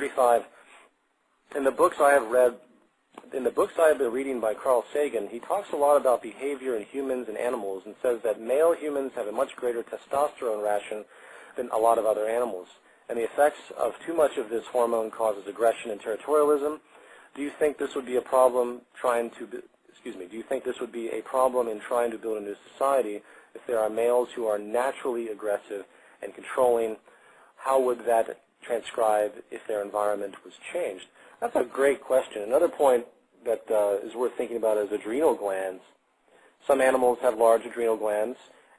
35. In the books I have read, in the books I have been reading by Carl Sagan, he talks a lot about behavior in humans and animals and says that male humans have a much greater testosterone ration than a lot of other animals. And the effects of too much of this hormone causes aggression and territorialism. Do you think this would be a problem do you think this would be a problem in trying to build a new society if there are males who are naturally aggressive and controlling? How would that transcribe if their environment was changed? That's a great question. Another point that is worth thinking about is adrenal glands. Some animals have large adrenal glands,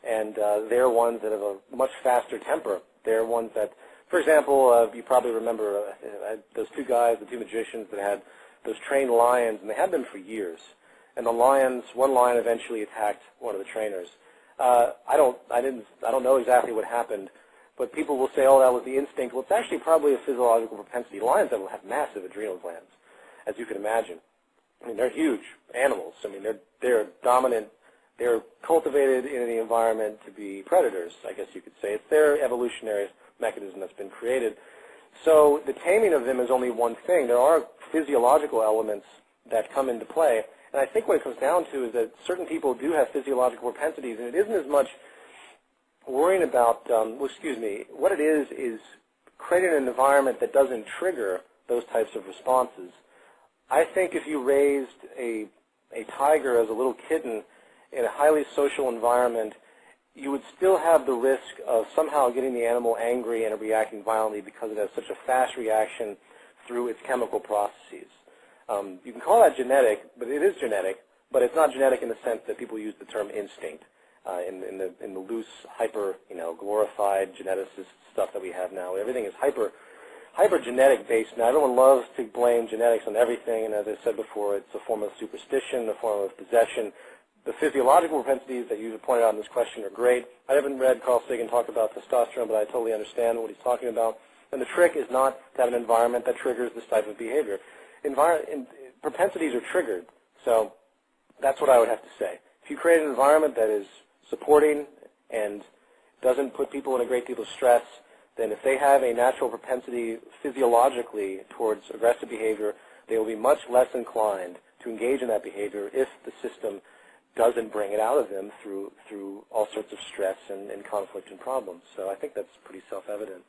and they're ones that have a much faster temper. They're ones that, for example, you probably remember those two guys, the two magicians that had those trained lions, and they had them for years. And one lion eventually attacked one of the trainers. I don't know exactly what happened, but people will say, oh, that was the instinct. Well, it's actually probably a physiological propensity. Lions have massive adrenal glands, as you can imagine. I mean, they're huge animals. I mean, they're dominant. They're cultivated in the environment to be predators, I guess you could say. It's their evolutionary mechanism that's been created. So the taming of them is only one thing. There are physiological elements that come into play. And I think what it comes down to is that certain people do have physiological propensities, and it isn't as much worrying about, what it is creating an environment that doesn't trigger those types of responses. I think if you raised a tiger as a little kitten in a highly social environment, you would still have the risk of somehow getting the animal angry and reacting violently because it has such a fast reaction through its chemical processes. You can call that genetic, but it is genetic, but it's not genetic in the sense that people use the term instinct in the loose, hyper, glorified geneticist stuff that we have now. Everything is hyper genetic based now. Everyone loves to blame genetics on everything, and as I said before, it's a form of superstition, a form of possession. The physiological propensities that you pointed out in this question are great. I haven't read Carl Sagan talk about testosterone, but I totally understand what he's talking about. And the trick is not to have an environment that triggers this type of behavior. Propensities are triggered, so that's what I would have to say. If you create an environment that is supporting and doesn't put people in a great deal of stress, then if they have a natural propensity physiologically towards aggressive behavior, they will be much less inclined to engage in that behavior if the system doesn't bring it out of them through all sorts of stress and conflict and problems. So I think that's pretty self-evident.